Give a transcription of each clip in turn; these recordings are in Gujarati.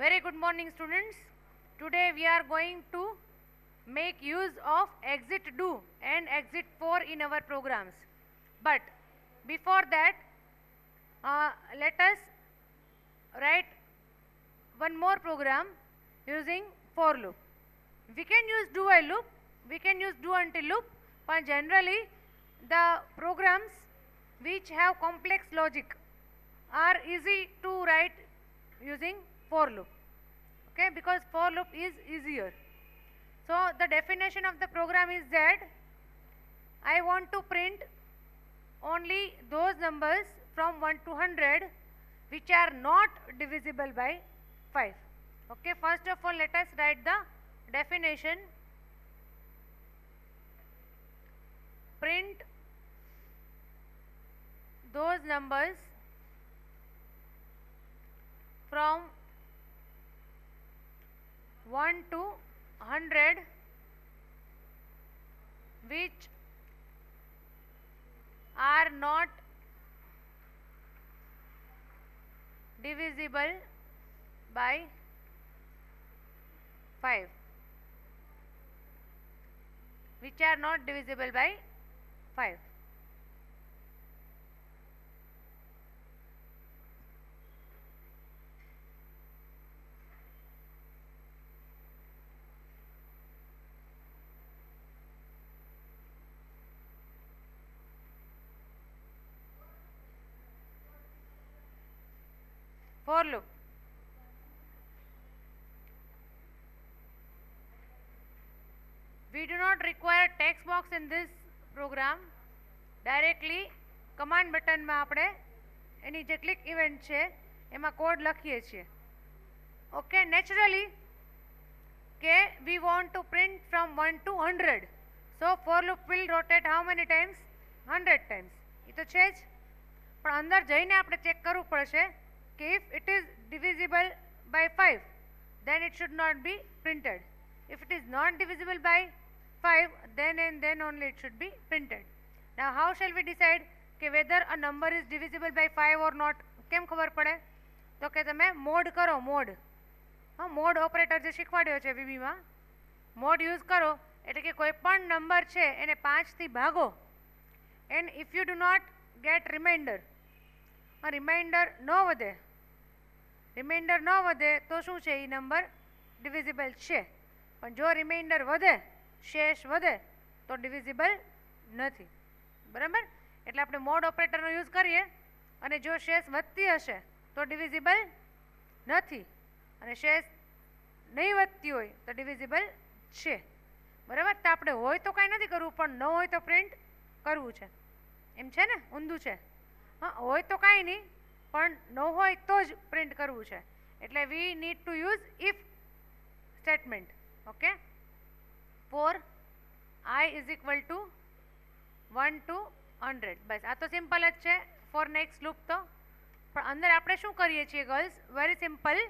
Very good morning, students. Today we are going to make use of exit do and exit for in our programs. But before that, let us write one more program using for loop. We can use do while loop, we can use do until loop, but generally the programs which have complex logic are easy to write using for loop. Okay, because for loop is easier. So the definition of the program is that I want to print only those numbers from 1 to 100 which are not divisible by 5. Okay, first of all let us write the definition. Print those numbers from 1 to 100 which are not divisible by 5, which are not divisible by 5. For loop. We do not require text box in this program. Directly command button માં આપણે એની જે ક્લિક ઇવેન્ટ છે એમાં કોડ લખીએ છીએ. Okay, naturally કે we want to print from 1 to 100. So for loop will rotate how many times? 100 times. એ તો છે જ, પણ અંદર જઈને આપણે ચેક કરવું પડશે કે if it is divisible by 5 then it should not be printed. If it is not divisible by 5 then and then only it should be printed. Now how shall we decide કે whether a number is divisible by 5 or not? કેમ ખબર પડે? તો કે તમે મોડ કરો, મોડ. હા, મોડ ઓપરેટર જે શીખવાડ્યો છે વીબીમાં, મોડ યુઝ કરો એટલે કે કોઈ પણ નંબર છે એને 5 થી ભાગો and if you do not get remainder, remainder ન વધે, રિમાઇન્ડર ન વધે તો શું છે એ નંબર ડિવિઝિબલ છે, પણ જો રિમાઇન્ડર વધે, શેષ વધે તો ડિવિઝિબલ નથી. બરાબર? એટલે આપણે મોડ ઓપરેટરનો યુઝ કરીએ અને જો શેષ વધતી હશે તો ડિવિઝિબલ નથી અને શેષ નહીં વધતી હોય તો ડિવિઝિબલ છે. બરાબર? તો આપણે હોય તો કાંઈ નથી કરવું, પણ ન હોય તો પ્રિન્ટ કરવું છે. એમ છે ને? ઊંધું છે. હા, હોય તો કાંઈ નહીં, પણ ન હોય તો જ પ્રિન્ટ કરવું છે. એટલે we need to use if statement. Okay, for I is equal to 1 to 100. બસ આ તો સિમ્પલ જ છે ફોર નેક્સ્ટ લૂપ. તો પણ અંદર આપણે શું કરીએ છીએ girls? Very simple.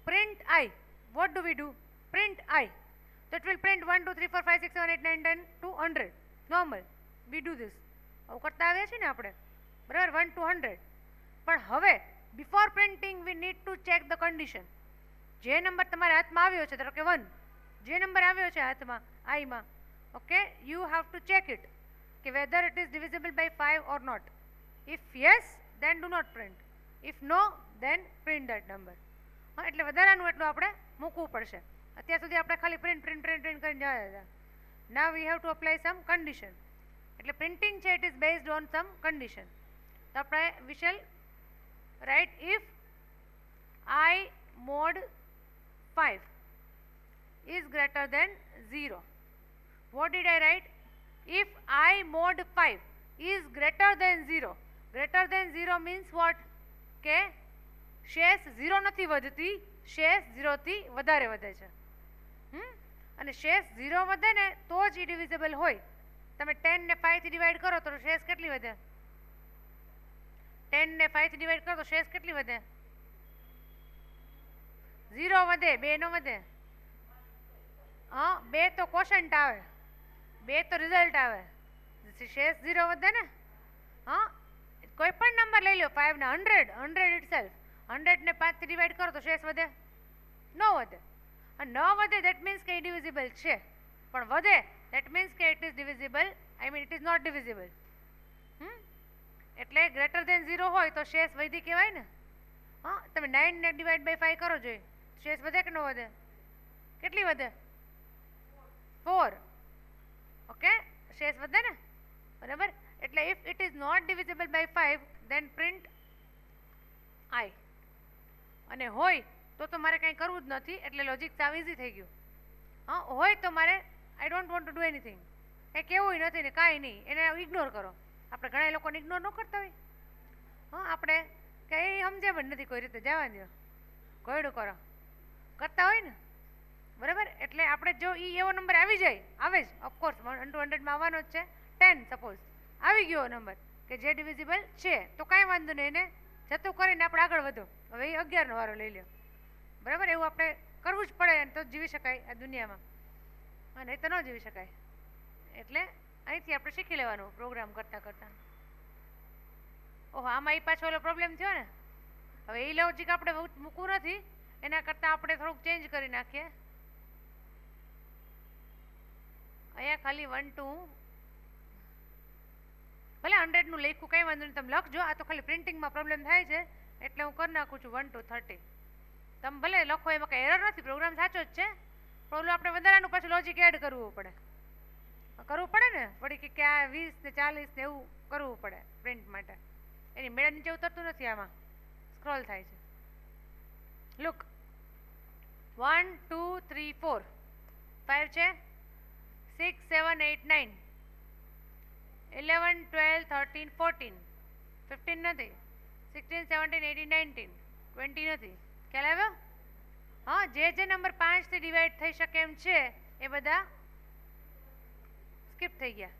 Print I. What do we do? Print I. તો it will print 1 2 3 4 5 6 7 8 9 10 to 100. Normal we do this. આવું કરતા આવ્યા છીએ ને આપણે. બરાબર? 1 to 100. પણ હવે before printing V need to check the condition. જે નંબર તમારા હાથમાં આવ્યો છે, ધારો કે 1, જે નંબર આવ્યો છે હાથમાં આઈમાં, okay, you have to check it કે whether it is divisible by 5 or not. If yes, then do not print. If no, then print that number. હા, એટલે વધારાનું એટલું આપણે મૂકવું પડશે. અત્યાર સુધી આપણે ખાલી પ્રિન્ટ પ્રિન્ટ પ્રિન્ટ પ્રિન્ટ કરીને જતા હતા. Now we have to apply some condition. એટલે પ્રિન્ટિંગ છે it is based on some condition. તો આપણે we shall write if I mod 5 is greater than 0. What did I write? If I mod 5 is greater than 0. Greater than 0 means what? કે શેષ 0 નથી વધતી, શેષ 0 થી વધારે વધે છે. અને શેષ 0 વધે ને તો જ ડિવિઝિબલ હોય. તમે 10 ને 5 થી ડિવાઈડ કરો તો શેષ કેટલી વધે? 10 ને 5 થી ડિવાઈડ કરો તો શેષ કેટલી વધે? 0 વધે, 2 નો વધે. હા, 2 તો કોશન્ટ આવે, 2 તો રિઝલ્ટ આવે, શેષ 0 વધે ને. હા, કોઈ પણ નંબર લઈ લો, 5 ને 100 ઇટસેલ્ફ, 100 ને 5 થી ડિવાઈડ કરો તો શેષ વધે. ન વધે. અને ન વધે દેટ મીન્સ કે ઇડિવિઝિબલ છે, પણ વધે દેટ મીન્સ કે it is divisible, I mean it is not divisible. એટલે ગ્રેટર દેન 0 હોય તો શેષ વૈધી કહેવાય ને. હા, તમે 9 ને ડિવાઈડ બાય 5 કરો જોઈએ, શેષ વધે કે ન વધે? કેટલી વધે? 4. ઓકે, શેષ વધે ને, બરાબર. એટલે if it is not divisible by 5 then print I. અને હોય તો મારે કંઈ કરવું જ નથી, એટલે લોજિક સાવ ઇઝી થઈ ગયું. હા, હોય તો મારે I don't want to do anything, કંઈ કેવું નથી ને કાંઈ નહીં, એને ઇગ્નોર કરો. આપણે ઘણા લોકોને ઇગ્નોર ન કરતા હોય. હા, આપણે કંઈ સમજે પણ નથી કોઈ રીતે, જવા દો, કોયડું કરો કરતા હોય ને, બરાબર. એટલે આપણે જો એવો નંબર આવી જાય, આવે જ ઓફકોર્સ 1 to 100માં આવવાનો જ છે. 10 સપોઝ આવી ગયો નંબર કે જે ડિવિઝિબલ છે, તો કાંઈ વાંધો નહીં, એને જતું કરીને આપણે આગળ વધો. હવે એ 11નો વારો લઈ લો, બરાબર. એવું આપણે કરવું જ પડે તો જીવી શકાય આ દુનિયામાં, અને તો ન જીવી શકાય. એટલે અહીંથી આપણે શીખી લેવાનું પ્રોગ્રામ કરતાં કરતાં. ઓહો, આમાં એ પાછો ઓલો પ્રોબ્લેમ થયો ને. હવે એ લોજિક આપણે મૂકવું નથી, એના કરતાં આપણે થોડુંક ચેન્જ કરી નાખીએ. અહીંયા ખાલી 1 to ભલે 100નું લખ્યું, કંઈ વાંધો નહીં, તમે લખજો. આ તો ખાલી પ્રિન્ટિંગમાં પ્રોબ્લેમ થાય છે, એટલે હું કરી નાખું છું 1 to 30. તમે ભલે લખો, એમાં કંઈ એરર નથી, પ્રોગ્રામ સાચો જ છે. પ્રોબ્લેમ આપણે વધારાનું પાછું લોજિક એડ કરવું પડે ને, વળી કે આ 20 ને 40 ને એવું કરવું પડે પ્રિન્ટ માટે. એની મેળા નીચે ઉતરતું નથી, આમાં સ્ક્રોલ થાય છે. લુક, 1 2 3 4 5 છે, 6 7 8 9 11 12 13 14 15 નથી, 16 17 18 19 20 નથી. ખ્યાલ આવ્યો? હા, જે નંબર 5 થી ડિવાઈડ થઈ શકે એમ છે એ બધા સ્કીપ થઈ ગયા,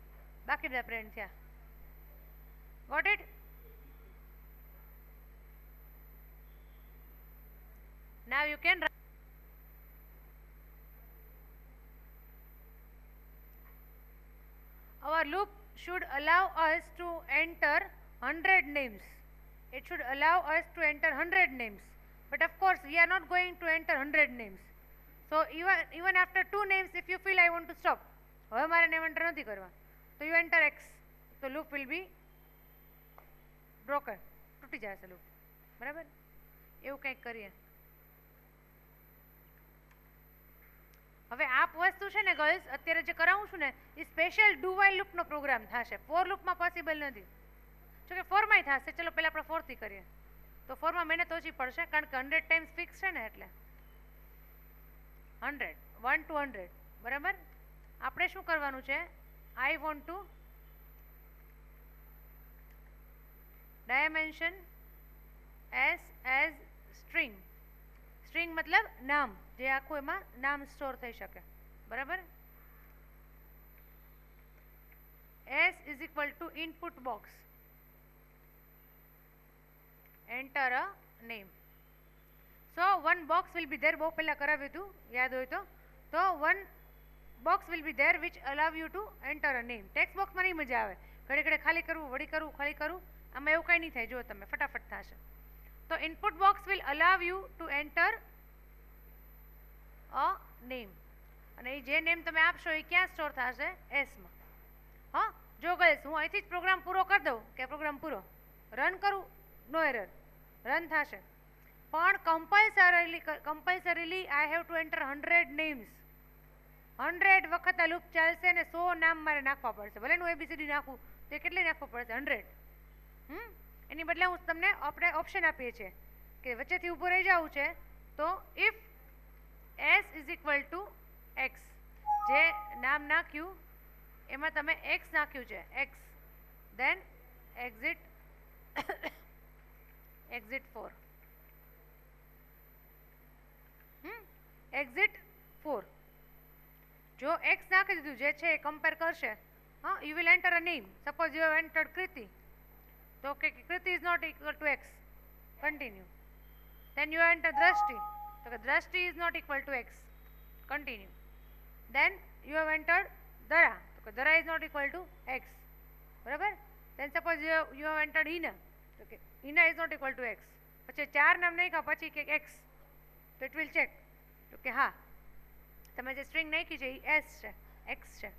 બાકી બધા પ્રિન્ટ થયા. Got it? Now you can. Our loop should allow us to enter 100 names. It should allow us to enter 100 names. But of course, we are not going to enter 100 names. So even after 2 names, if you feel I want to stop, હવે મારે નેમ એન્ટર નથી કરવા, તો યુ એન્ટર x, તો લૂપ વિલ બી બ્રોકન, તૂટી જશે લૂપ, બરાબર. એવું કંઈક કરીએ. હવે આ વસ્તુ છે ને ગર્લ્સ, અત્યારે જે કરાવું છું ને એ સ્પેશિયલ ડુ વાઇલ લૂપનો પ્રોગ્રામ થશે. ફોર લૂપમાં પોસિબલ નથી, જોકે ફોરમાંય થશે. ચલો પહેલાં આપણે 4થી કરીએ, તો 4માં મહેનત ઓછી પડશે, કારણ કે 100 ટાઈમ્સ ફિક્સ છે ને, એટલે 100 1 to 100, બરાબર. આપણે શું કરવાનું છે? I want to dimension S as string. String મતલબ નામ, જે આખું એમાં નામ સ્ટોર થઈ શકે, બરાબર. S is equal two input box, enter a name. So 1 box will be there. બહુ પહેલાં કરાવ્યું હતું, યાદ હોય તો 1 box will be there which allow you to enter a name. Text બોક્સમાં નહીં મજા આવે, ઘડી ઘડી ખાલી કરવું, વળી કરવું, ખાલી કરવું, આમાં એવું કંઈ નહીં થાય. જો તમે ફટાફટ થશે. તો input box will allow you two enter a name, અને એ જે નેમ તમે આપશો એ ક્યાં સ્ટોર થશે? એસમાં. હા, જો ગર્લ્સ, હું અહીંથી જ પ્રોગ્રામ પૂરો કરી દઉં, કે પ્રોગ્રામ પૂરો રન કરું, નો એરર, રન થશે. પણ compulsorily I have to enter 100 names. 100 વખત આ લૂપ ચાલશે ને 100 નામ મારે નાખવા પડશે. ભલે હું ABCD નાખું તો કેટલી નાખવું પડશે? 100. એની બદલે હું તમને આપણે ઓપ્શન આપીએ છીએ કે વચ્ચેથી ઊભું રહી જવું છે, તો if S is equal to x, જે નામ નાખ્યું એમાં તમે એક્સ નાખ્યું છે, એક્સ, દેન એક્ઝિટ 4, એક્ઝિટ 4. જો એક્સ નાખી દીધું, જે છે એ કમ્પેર કરશે. હા, you will enter a name. Suppose you have entered Kriti, તો કે Kriti is not equal to X, continue. Then you enter Drishti, તો કે Drishti is not equal to X, continue. Then you have entered Dara, તો કે Dara is not equal to X, બરાબર. Then suppose you have entered Hina, તો કે Hina is not equal to X. પછી 4 નામ નાખ્યા પછી કે એક્સ, તો ઇટ વિલ ચેક તો કે હા, તમે જે સ્ટ્રિંગ નાખી છે એ એસ છે, એક્સ છે,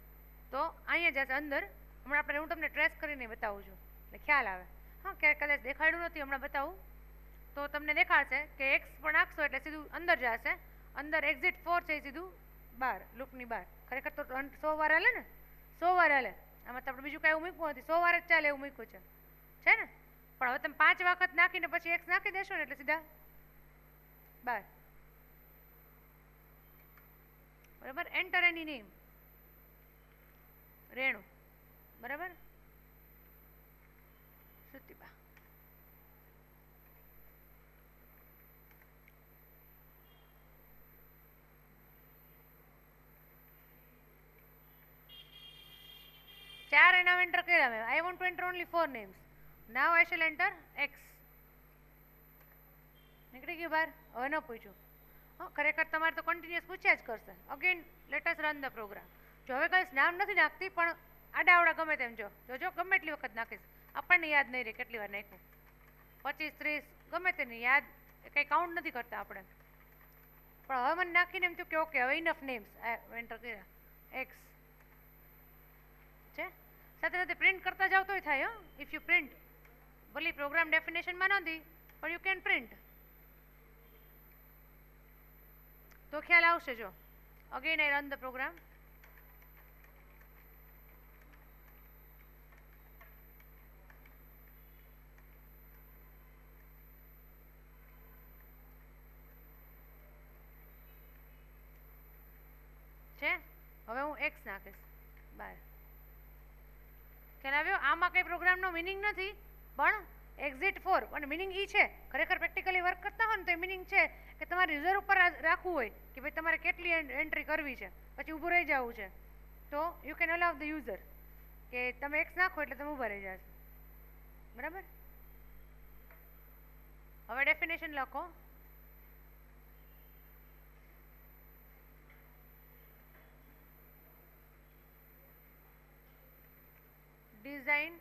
તો અહીંયા જશે અંદર. હમણાં હું તમને ટ્રેસ કરીને બતાવું છું એટલે ખ્યાલ આવે. હા, ક્યારેક કદાચ દેખાડ્યું નથી, હમણાં બતાવું તો તમને દેખાડશે કે એક્સ પણ નાખશો એટલે સીધું અંદર જશે. અંદર એક્ઝિટ 4 છે એ સીધું બહાર, લૂપની બહાર. ખરેખર તો 100 વાર હાલે ને, 100 વાર હાલે. આમાં તો આપણે બીજું કાંઈ એવું મૂક્યું નથી, 100 વાર જ ચાલે એવું મૂક્યું છે ને. પણ હવે તમે 5 વખત નાખીને પછી એક્સ નાખી દેશો ને એટલે સીધા બહાર. બરાબર. એન્ટર એની નેમ, રેણુ. બરાબર. શ્રુતિબા. ચાર એના એન્ટર કર્યા મેં. I want to enter only 4 names. Now I shell enter x. નીકળી ગયું બહાર. હવે ન પૂછ્યું. હા, ખરેખર તમારે તો કન્ટિન્યુઅસ પૂછ્યા જ કરશે. Again let us run the program. જો હવે કઈ નામ નથી નાખતી, પણ આડાવડા ગમે તેમ જો ગમે એટલી વખત નાખીશ, આપણને યાદ નહીં રહે કેટલી વાર નાખ્યું. 25, 30 ગમે તે નહીં યાદ, કંઈ કાઉન્ટ નથી કરતા આપણે. પણ હવે મને નાખીને એમ થયું કે ઓકે હવે ઇનફ નેમ્સ એન્ટર કર્યા એક્સ છે. સાથે સાથે પ્રિન્ટ કરતા જાવ તોય થાય. ઇફ યુ પ્રિન્ટ, ભલે પ્રોગ્રામ ડેફિનેશનમાં નથી પણ યુ કેન પ્રિન્ટ, તો ખ્યાલ આવશે. જો again I run the program. છે. હવે હું એક્સ નાખીશ બહાર. ખ્યાલ આવ્યો? આમાં કંઈ પ્રોગ્રામનો મિનિંગ નથી, પણ એક્ઝિટ 4 અને મિનિંગ ઈ છે. ખરેખર પ્રેક્ટિકલી વર્ક કરતા હોય ને તો એ મિનિંગ છે કે તમારે યુઝર ઉપર રાખવું હોય કે ભાઈ તમારે કેટલી એન્ટ્રી કરવી છે, પછી ઊભું રહી જવું છે, તો you can allow the user કે તમે એક્સ નાખો એટલે તમે ઊભા રહી જશે. બરાબર. હવે ડેફિનેશન લખો. Design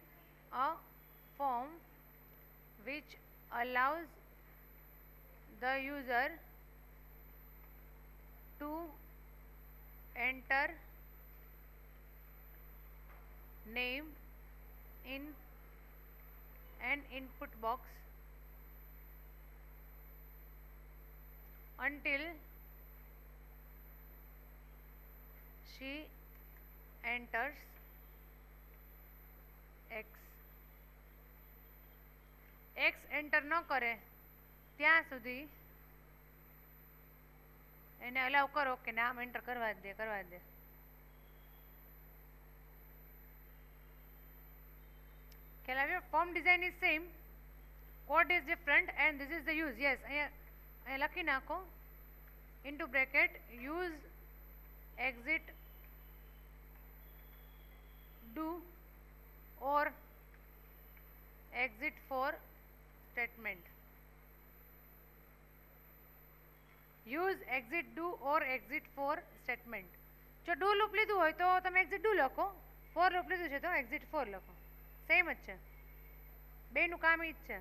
a form which allows the user to enter name in an input box until she enters x. X enter ન કરે ત્યાં સુધી એને અલાઉ કરો કે નામ એન્ટર કરવા જ દે. ખ્યાલ આવ્યો? Form design is same, code is different and this is the use. Yes, અહીંયા લખી નાખો into bracket use exit do or exit for statement. Use exit do or exit for statement. જો do લૂપ લીધું હોય તો તમે exit do લખો, for લૂપ લીધું છે તો exit for લખો. સેમ જ છે, બેનું કામ ઈ જ છે.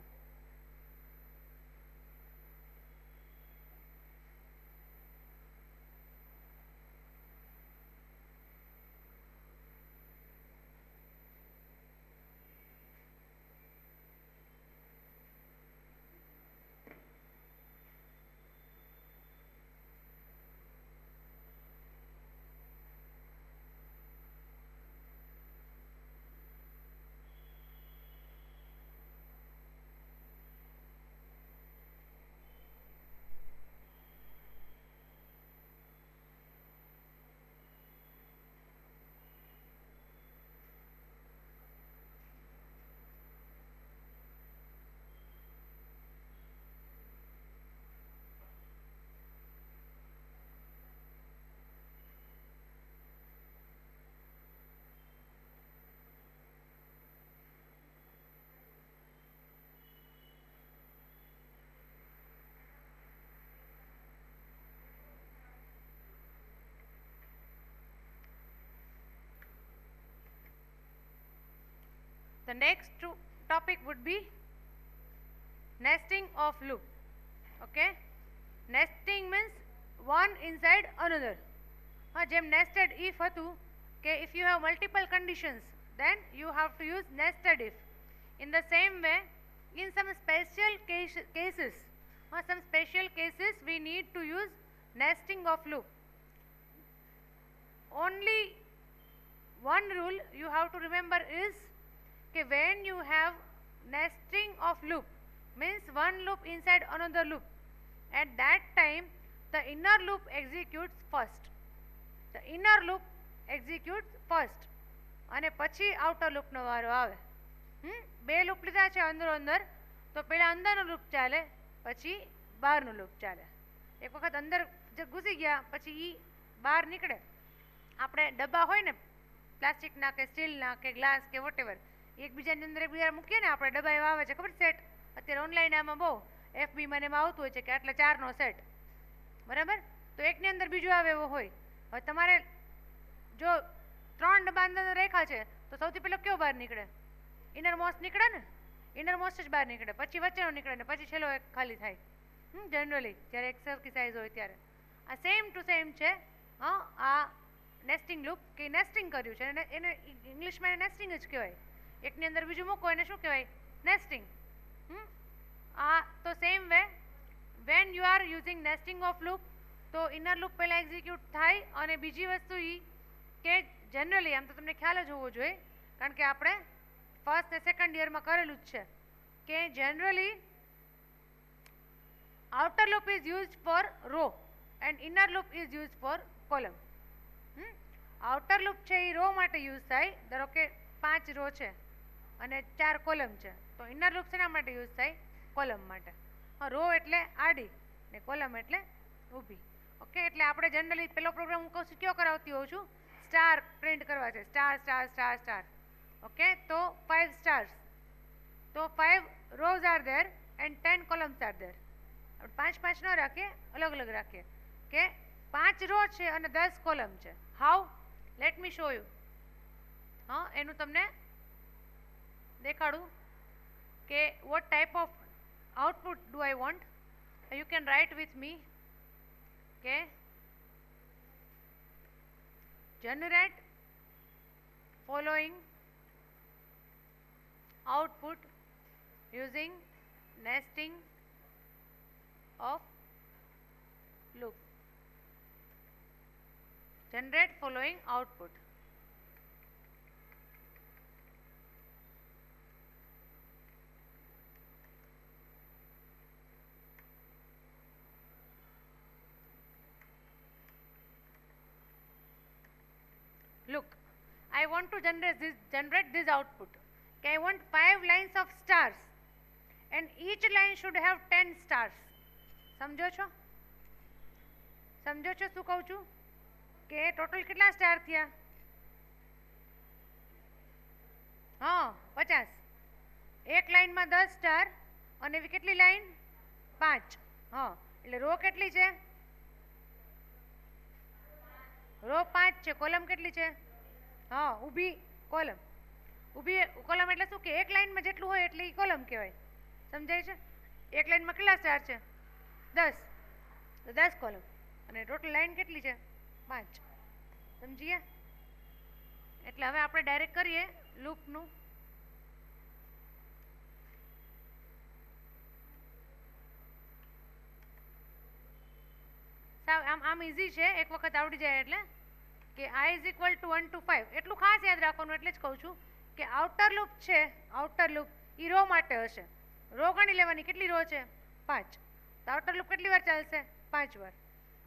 The next topic would be nesting of loop. Okay, nesting means one inside another. હા, જેમ nested if હતું કે if you have multiple conditions then you have to use nested if. In the same way, in some special cases, some special cases we need to use nesting of loop. Only one rule you have to remember is that when you have nesting of loop, means one loop inside another loop, at that time the inner loop executes first. The inner loop executes first અને પછી આઉટર લૂપનો વારો આવે. બે લૂપ લીધા છે અંદરો અંદર, તો પહેલાં અંદરનો લૂપ ચાલે, પછી બહારનો લૂપ ચાલે. એક વખત અંદર જે ઘૂસી ગયા પછી એ બહાર નીકળે. આપણે ડબ્બા હોય ને પ્લાસ્ટિકના કે સ્ટીલના કે ગ્લાસ કે વોટેવર, એકબીજાની અંદર એકબીજા મૂકીએ ને આપણે, ડબ્બા એવા આવે છે ખબર સેટ, અત્યારે ઓનલાઈન આમાં બહુ FBમાં એમાં આવતું હોય છે કે આટલા 4નો સેટ, બરાબર? તો એકની અંદર બીજું આવે એવો હોય. હવે તમારે જો 3 ડબ્બા અંદર રાખ્યા છે તો સૌથી પહેલો કયો બહાર નીકળે? ઇનર મોસ્ટ નીકળે ને, ઇનર મોસ્ટ જ બહાર નીકળે, પછી વચ્ચેનો નીકળે ને પછી છેલ્લો એક ખાલી થાય. જનરલી જ્યારે એક સરખી સાઇઝ હોય ત્યારે આ સેમ ટુ સેમ છે. આ નેસ્ટિંગ લૂપ કે નેસ્ટિંગ કર્યું છે એને ઇંગ્લિશમાં એને નેસ્ટિંગ જ કહેવાય. એકની અંદર બીજું મૂકો એને શું કહેવાય? નેસ્ટિંગ. તો same way when you are using nesting of loop તો ઇનર લૂપ પહેલાં એક્ઝિક્યુટ થાય. અને બીજી વસ્તુ એ કે જનરલી આમ તો તમને ખ્યાલ જ હોવો જોઈએ, કારણ કે આપણે ફર્સ્ટ ને સેકન્ડ યરમાં કરેલું જ છે કે generally outer loop is used for row and inner loop is used for column. outer loop છે એ રો માટે યુઝ થાય. ધારો કે 5 રો છે અને 4 કોલમ છે, તો ઇનર લૂપ શેના માટે યુઝ થાય? કોલમ માટે. રો એટલે આડી ને કોલમ એટલે ઊભી. ઓકે, એટલે આપણે જનરલી પેલો પ્રોગ્રામ હું કહું છું કયો કરાવતી હોઉં છું, સ્ટાર પ્રિન્ટ કરવા છે, star star star star. Okay, તો 5 સ્ટાર્સ, તો 5 rows are there and 10 columns are there. 5 ન રાખીએ, અલગ અલગ રાખીએ કે 5 રો છે અને 10 કોલમ છે. How? Let me show you. એનું તમને દેખાડું કે what type of output do I want. You can write with me કે generate following output using nesting of loop. Generate following output. Look, I want to generate this output. Okay, I want 5 lines of stars and each line should have 10 stars. સમજો છો? સમજો છો શું કહું છું? કે ટોટલ કેટલા સ્ટાર થયા? 50. એક લાઈનમાં 10 સ્ટાર અને એવી કેટલી લાઈન? 5. એટલે રો કેટલી છે? રો 5 છે. કોલમ કેટલી છે? ઊભી કોલમ. ઊભી કોલમ એટલે શું કે એક લાઈનમાં જેટલું હોય એટલે એ કોલમ કહેવાય. સમજાય છે? એક લાઈનમાં કેટલા સ્ટાર છે? 10. તો 10 કોલમ અને ટોટલ લાઈન કેટલી છે? 5. સમજીએ? એટલે હવે આપણે ડાયરેક્ટ કરીએ લૂપનું. આમ ઇઝી છે, એક વખત આવડી જાય એટલે કે I is equal to 1 to 5. એટલું ખાસ યાદ રાખવાનું, એટલે જ કહું છું કે આઉટર લૂપ છે, આઉટર લૂપ એ રો માટે હશે. રો ગણી લેવાની, કેટલી રો છે? 5. તો આઉટર લૂપ કેટલી વાર ચાલશે? 5 વાર.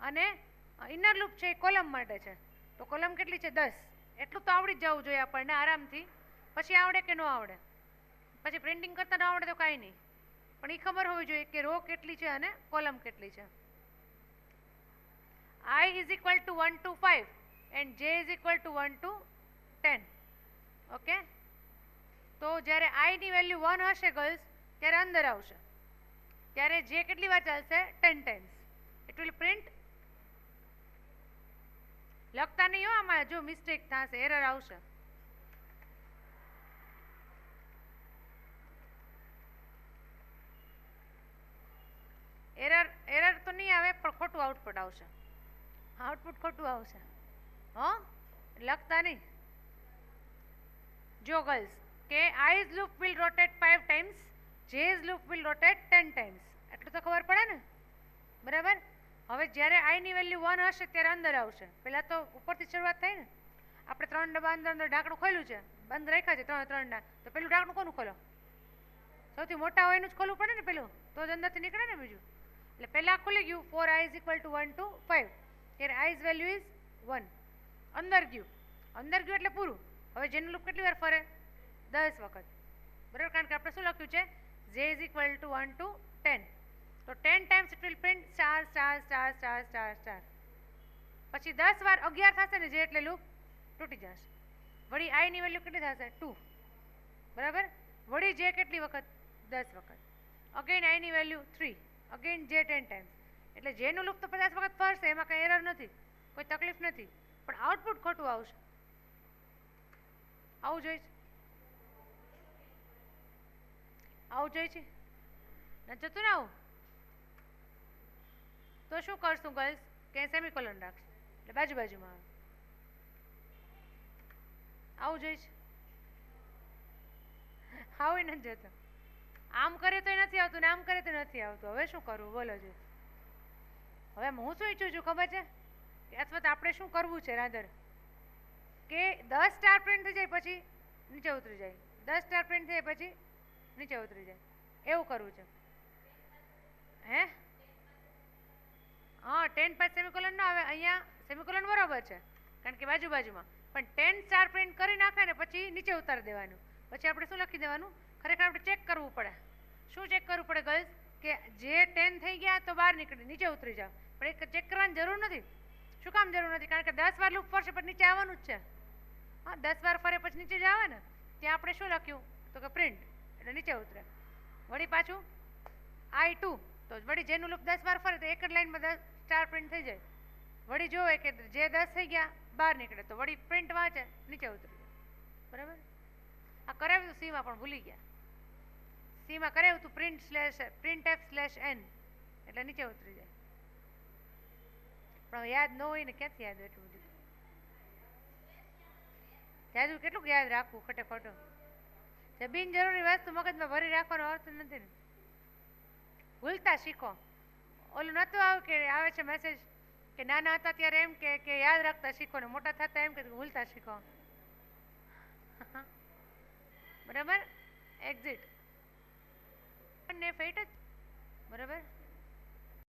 અને ઇનર લૂપ છે એ કોલમ માટે છે, તો કોલમ કેટલી છે? 10. એટલું તો આવડી જ જવું જોઈએ આપણને આરામથી. પછી આવડે કે ન આવડે, પછી પ્રિન્ટિંગ કરતા ન આવડે તો કાંઈ નહીં, પણ એ ખબર હોવી જોઈએ કે રો કેટલી છે અને કોલમ કેટલી છે. I is equal to 1 to 5 and j is equal to 1 to 10. Okay, તો જ્યારે I ની વેલ્યુ 1 હશે ગર્લ્સ ત્યારે અંદર આવશે, ત્યારે j કેટલી વાર ચાલશે? 10 times. It will print. લખતા નહીં હો આમાં, જો મિસ્ટેક થશે, એરર આવશે. એરર એરર તો નહીં આવે પણ ખોટું આઉટપુટ આવશે. આઉટપુટ ખોટું આવશે. હો લખતા નહીં. જો ગર્લ્સ કે eyes loop will rotate 5 times, jazz loop will rotate 10 times. એટલું તો ખબર પડે ને, બરાબર. હવે જ્યારે આઈની વેલ્યુ 1 હશે ત્યારે અંદર આવશે. પહેલાં તો ઉપરથી શરૂઆત થાય ને. આપણે 3 ડબ્બા અંદર ઢાંકણું ખોલ્યું છે, બંધ રાખ્યા છે 3 તો પેલું ઢાંકણું કોનું ખોલો? સૌથી મોટા હોય એનું જ ખોલવું પડે ને પેલું, તો જ અંદરથી નીકળે ને બીજું. એટલે પહેલાં ખુલી ગયું 4 i = 1 to 5, ત્યારે આઈઝ વેલ્યુ ઇઝ 1. અંદર ગયું એટલે પૂરું. હવે જેનું લૂપ કેટલી વાર ફરે? 10 વખત, બરાબર. કારણ કે આપણે શું લખ્યું છે? j = 1 to 10. તો 10 times it will print star star star star star star. પછી 10 વાર 11 થશે ને જે એટલે લૂપ તૂટી જશે. વળી આઈની વેલ્યુ કેટલી થશે? 2, બરાબર. વળી જે કેટલી વખત? 10 વખત. અગેન આઈની વેલ્યુ 3, અગેન જે 10 ટાઈમ્સ. એટલે જેનું લૂપ તો 50 વખત ફરશે, એમાં કંઈ એરર નથી, કોઈ તકલીફ નથી, પણ આઉટપુટ ખોટું આવશે. આવું જોઈએ છે, આવું જોઈએ છે ને? જતું ને આવું તો શું કરશું ગર્લ્સ? કે સેમિકોલન રાખશે એટલે બાજુમાં આવે. આવું જોઈએ છે? આવું નથી જતું. આમ કરે તો નથી આવતું ને આમ કરે તો નથી આવતું. હવે શું કરવું બોલો જોઈએ? હવે હું શું ઈચ્છું છું ખબર છે? કે અથવા તો આપણે શું કરવું છે રાધર, કે 10 સ્ટાર પ્રિન્ટ થઈ જાય પછી નીચે ઉતરી જાય, 10 સ્ટાર પ્રિન્ટ થઈ જાય પછી નીચે ઉતરી જાય, એવું કરવું છે. હે હા, 10 5 સેમિકોલન ના આવે. અહીંયા સેમિકોલન બરાબર છે કારણ કે બાજુમાં, પણ 10 સ્ટાર પ્રિન્ટ કરી નાખે ને પછી નીચે ઉતારી દેવાનું. પછી આપણે શું લખી દેવાનું? ખરેખર આપણે ચેક કરવું પડે. શું ચેક કરવું પડે ગર્લ્સ? કે જે 10 થઈ ગયા તો બહાર નીકળી નીચે ઉતરી જાવ. પણ એક ચેક કરવાની જરૂર નથી. શું કામ જરૂર નથી? કારણ કે 10 વાર લૂપ ફરશે પછી નીચે આવવાનું જ છે. હા, 10 વાર ફરે પછી નીચે જ આવે ને. ત્યાં આપણે શું લખ્યું? તો કે પ્રિન્ટ એટલે નીચે ઉતરે. વળી પાછું I2, તો વળી જેનું લૂપ 10 વાર ફરે તો એક જ લાઈનમાં 10 સ્ટાર પ્રિન્ટ થઈ જાય. વળી જોવે કે જે 10 થઈ ગયા બહાર નીકળે તો વળી પ્રિન્ટ વાંચે નીચે ઉતરી જાય, બરાબર. આ કરાવ્યું હતું સીમાં પણ ભૂલી ગયા. સીમાં કરાવ્યું હતું printf/n એટલે નીચે ઉતરી જાય. પણ યાદ ન હોય ને ક્યાંથી યાદ હોય એટલું બધું? યાદ કેટલું યાદ રાખવું ખોટું? જે બિનજરૂરી વસ્તુ મગજમાં ભરી રાખવાનો અર્થ નથી ને. ભૂલતા શીખો. ઓલું નહોતું આવ્યું કે આવે છે મેસેજ કે નાના હતા ત્યારે એમ કે યાદ રાખતા શીખો ને મોટા થતા એમ કે ભૂલતા શીખો. બરાબર. એક્ઝિટ ને ફેટ જ, બરાબર.